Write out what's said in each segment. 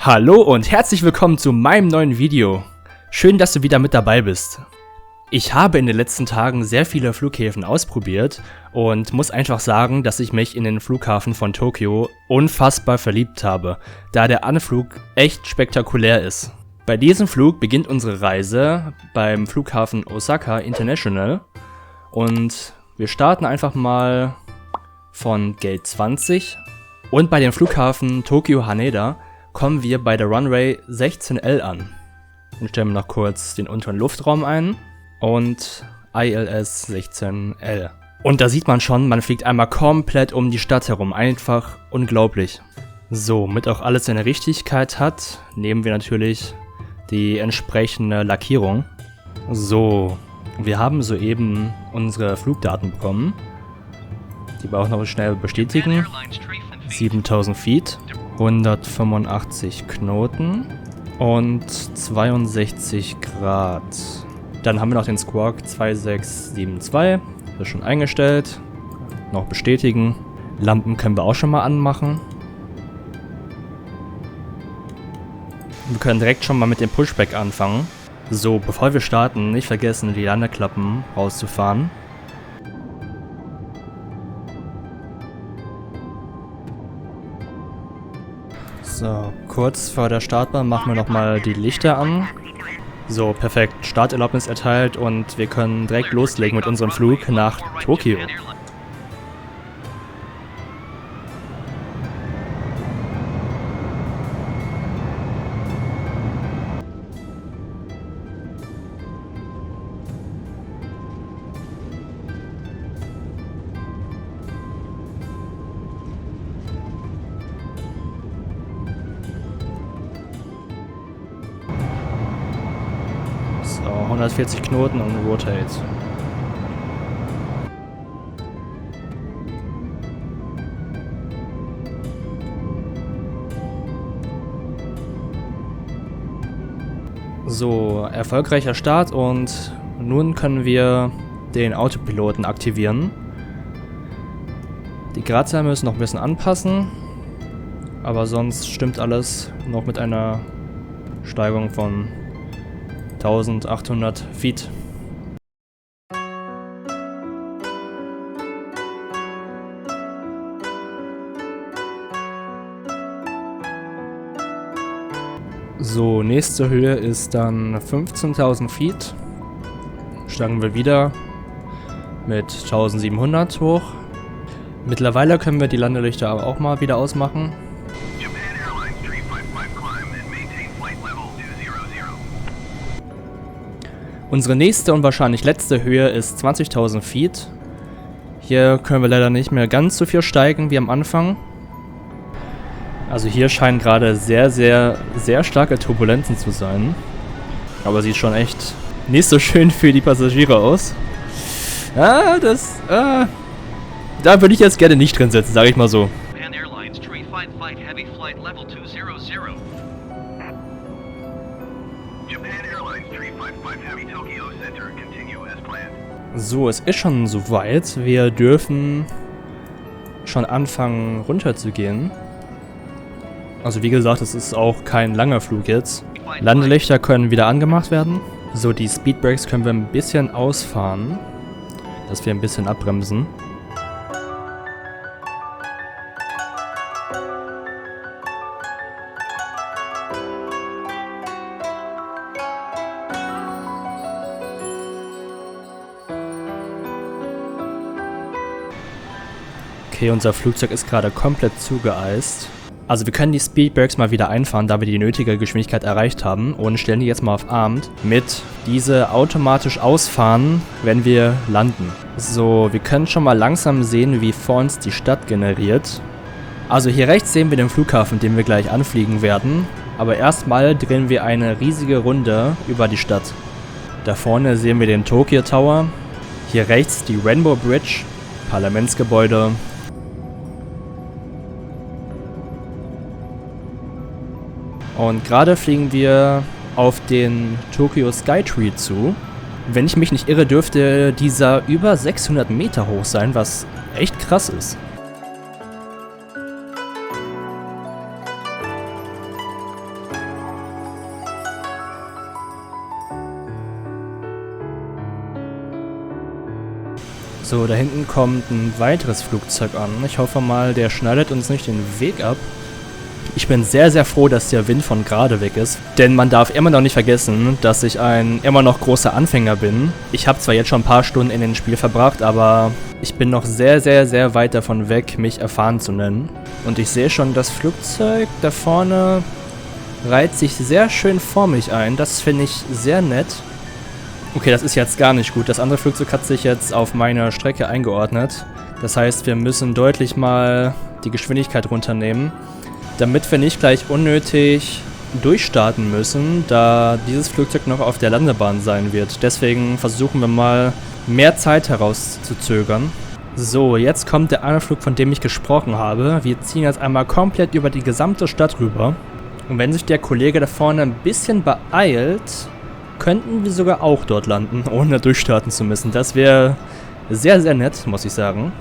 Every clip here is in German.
Hallo und herzlich willkommen zu meinem neuen Video. Schön, dass du wieder mit dabei bist. Ich habe in den letzten Tagen sehr viele Flughäfen ausprobiert und muss einfach sagen, dass ich mich in den Flughafen von Tokio unfassbar verliebt habe, da der Anflug echt spektakulär ist. Bei diesem Flug beginnt unsere Reise beim Flughafen Osaka International und wir starten einfach mal von Gate 20 und bei dem Flughafen Tokyo Haneda kommen wir bei der Runway 16L an. Dann stellen wir noch kurz den unteren Luftraum ein und ILS 16L. Und da sieht man schon, man fliegt einmal komplett um die Stadt herum. Einfach unglaublich. So, damit auch alles seine Richtigkeit hat, nehmen wir natürlich die entsprechende Lackierung. So, wir haben soeben unsere Flugdaten bekommen. Die wir auch noch schnell bestätigen. 7000 Feet. 185 Knoten und 62 Grad. Dann haben wir noch den Squawk 2672, das ist schon eingestellt. Noch bestätigen. Lampen können wir auch schon mal anmachen. Wir können direkt schon mal mit dem Pushback anfangen. So, bevor wir starten, nicht vergessen, die Landeklappen rauszufahren. So, kurz vor der Startbahn machen wir nochmal die Lichter an. So, perfekt. Starterlaubnis erteilt und wir können direkt loslegen mit unserem Flug nach Tokio. So, 140 Knoten und Rotate. So, erfolgreicher Start und nun können wir den Autopiloten aktivieren. Die Gradzahl müssen noch ein bisschen anpassen, aber sonst stimmt alles noch mit einer Steigung von 1800 Feet. So, nächste Höhe ist dann 15.000 Feet. Steigen wir wieder mit 1700 hoch. Mittlerweile können wir die Landelichter aber auch mal wieder ausmachen. Unsere nächste und wahrscheinlich letzte Höhe ist 20.000 Feet. Hier können wir leider nicht mehr ganz so viel steigen wie am Anfang. Also hier scheinen gerade sehr starke Turbulenzen zu sein. Aber sieht schon echt nicht so schön für die Passagiere aus. Da würde ich jetzt gerne nicht drin sitzen, sage ich mal so. So, es ist schon soweit. Wir dürfen schon anfangen runter zu gehen. Also wie gesagt, es ist auch kein langer Flug jetzt. Landelichter können wieder angemacht werden. So, die Speedbrakes können wir ein bisschen ausfahren, dass wir ein bisschen abbremsen. Okay, unser Flugzeug ist gerade komplett zugeeist. Also wir können die Speedbrakes mal wieder einfahren, da wir die nötige Geschwindigkeit erreicht haben und stellen die jetzt mal auf Armed mit diese automatisch ausfahren, wenn wir landen. So, wir können schon mal langsam sehen, wie vor uns die Stadt generiert. Also hier rechts sehen wir den Flughafen, den wir gleich anfliegen werden. Aber erstmal drehen wir eine riesige Runde über die Stadt. Da vorne sehen wir den Tokyo Tower. Hier rechts die Rainbow Bridge, Parlamentsgebäude. Und gerade fliegen wir auf den Tokyo Skytree zu. Wenn ich mich nicht irre, dürfte dieser über 600 Meter hoch sein, was echt krass ist. So, da hinten kommt ein weiteres Flugzeug an. Ich hoffe mal, der schneidet uns nicht den Weg ab. Ich bin sehr, sehr froh, dass der Wind von gerade weg ist. Denn man darf immer noch nicht vergessen, dass ich ein immer noch großer Anfänger bin. Ich habe zwar jetzt schon ein paar Stunden in dem Spiel verbracht, aber ich bin noch sehr, sehr, sehr weit davon weg, mich erfahren zu nennen. Und ich sehe schon, das Flugzeug da vorne reiht sich sehr schön vor mich ein. Das finde ich sehr nett. Okay, das ist jetzt gar nicht gut. Das andere Flugzeug hat sich jetzt auf meine Strecke eingeordnet. Das heißt, wir müssen deutlich mal die Geschwindigkeit runternehmen, damit wir nicht gleich unnötig durchstarten müssen, da dieses Flugzeug noch auf der Landebahn sein wird. Deswegen versuchen wir mal, mehr Zeit herauszuzögern. So, jetzt kommt der Anflug, von dem ich gesprochen habe. Wir ziehen jetzt einmal komplett über die gesamte Stadt rüber. Und wenn sich der Kollege da vorne ein bisschen beeilt, könnten wir sogar auch dort landen, ohne durchstarten zu müssen. Das wäre sehr, sehr nett, muss ich sagen.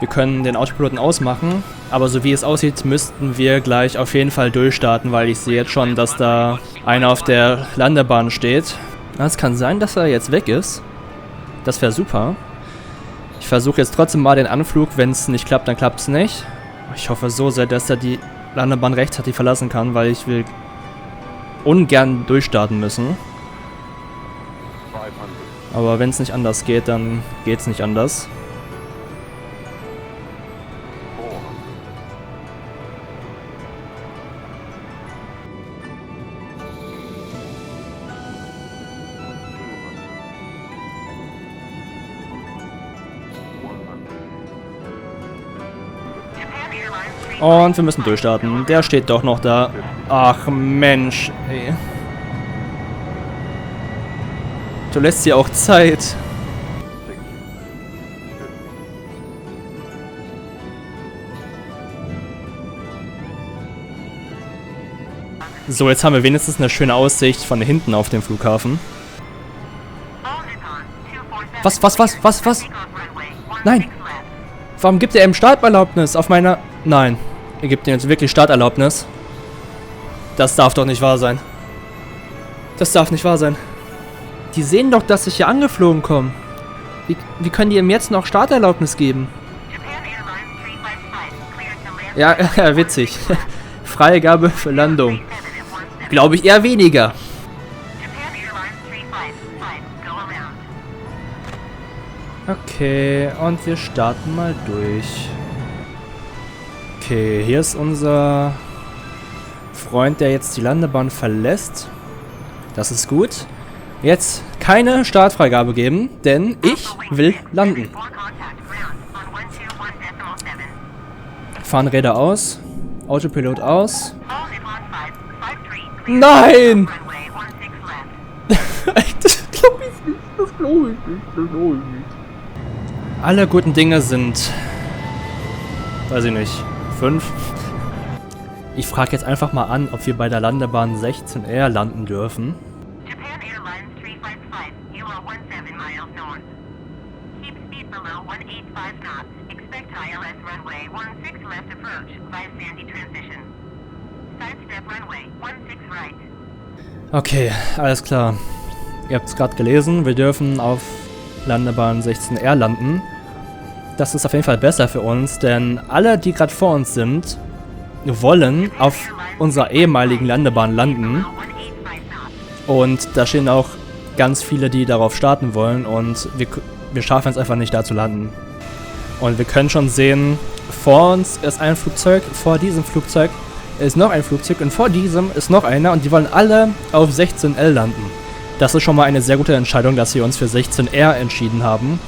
Wir können den Autopiloten ausmachen, aber so wie es aussieht, müssten wir gleich auf jeden Fall durchstarten, weil ich sehe jetzt schon, dass da einer auf der Landebahn steht. Es kann sein, dass er jetzt weg ist. Das wäre super. Ich versuche jetzt trotzdem mal den Anflug. Wenn es nicht klappt, dann klappt es nicht. Ich hoffe so sehr, dass er die Landebahn rechtzeitig verlassen kann, weil ich will ungern durchstarten müssen. Aber wenn es nicht anders geht, dann geht es nicht anders. Und wir müssen durchstarten. Der steht doch noch da. Ach Mensch, ey. Du lässt dir auch Zeit. So, jetzt haben wir wenigstens eine schöne Aussicht von hinten auf den Flughafen. Was? Nein! Warum gibt er ihm Starterlaubnis auf meiner... Nein. Er gibt ihm jetzt wirklich Starterlaubnis. Das darf doch nicht wahr sein. Das darf nicht wahr sein. Die sehen doch, dass ich hier angeflogen komme. Wie können die ihm jetzt noch Starterlaubnis geben? Ja, witzig. Freigabe für Landung. Glaube ich eher weniger. Okay, und wir starten mal durch. Okay, hier ist unser Freund, der jetzt die Landebahn verlässt. Das ist gut. Jetzt keine Startfreigabe geben, denn ich will landen. Fahnenräder aus. Autopilot aus. Nein! Das glaube ich nicht. Das glaube ich nicht. Alle guten Dinge sind... Weiß ich nicht. 5. Ich frage jetzt einfach mal an, ob wir bei der Landebahn 16R landen dürfen. Okay, alles klar. Ihr habt es gerade gelesen, wir dürfen auf Landebahn 16R landen. Das ist auf jeden Fall besser für uns, denn alle, die gerade vor uns sind, wollen auf unserer ehemaligen Landebahn landen. Und da stehen auch ganz viele, die darauf starten wollen und wir schaffen es einfach nicht, da zu landen. Und wir können schon sehen, vor uns ist ein Flugzeug, vor diesem Flugzeug ist noch ein Flugzeug und vor diesem ist noch einer und die wollen alle auf 16L landen. Das ist schon mal eine sehr gute Entscheidung, dass wir uns für 16R entschieden haben.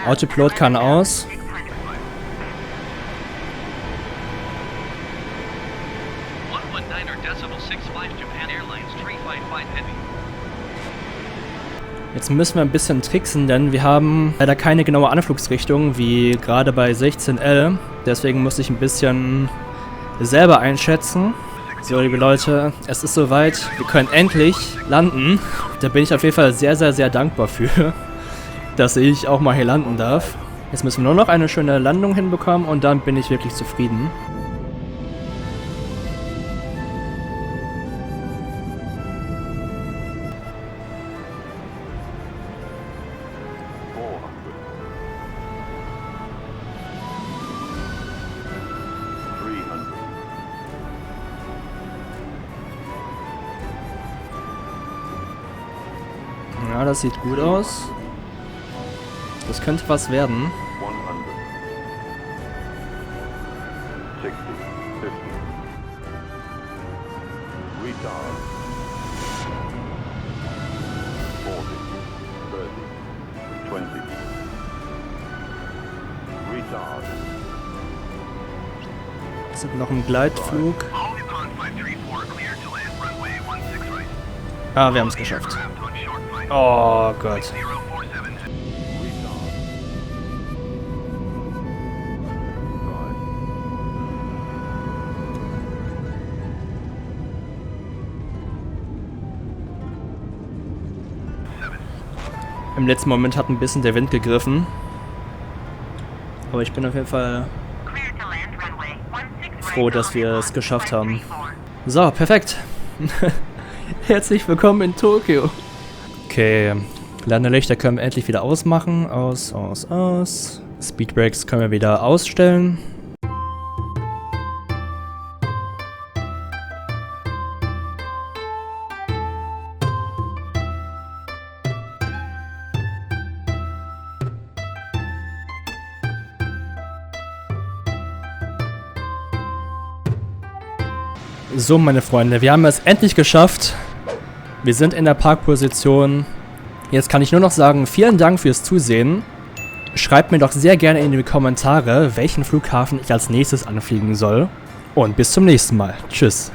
Autopilot kann aus. Jetzt müssen wir ein bisschen tricksen, denn wir haben leider keine genaue Anflugsrichtung, wie gerade bei 16L. Deswegen muss ich ein bisschen selber einschätzen. So, liebe Leute, es ist soweit. Wir können endlich landen. Da bin ich auf jeden Fall sehr, sehr, sehr dankbar für, dass ich auch mal hier landen darf. Jetzt müssen wir nur noch eine schöne Landung hinbekommen und dann bin ich wirklich zufrieden. das sieht gut aus. Das könnte was werden. 100, 60, 50, retard, 40, 30, 20, retard, Wir sind noch im Gleitflug. Ah, wir haben es geschafft. Oh Gott. Im letzten Moment hat ein bisschen der Wind gegriffen. Aber ich bin auf jeden Fall froh, dass wir es geschafft haben. So, perfekt. Herzlich willkommen in Tokio. Okay, Landelichter können wir endlich wieder ausmachen. Aus. Speedbrakes können wir wieder ausstellen. So, meine Freunde, wir haben es endlich geschafft. Wir sind in der Parkposition. Jetzt kann ich nur noch sagen, vielen Dank fürs Zusehen. Schreibt mir doch sehr gerne in die Kommentare, welchen Flughafen ich als nächstes anfliegen soll. Und bis zum nächsten Mal. Tschüss.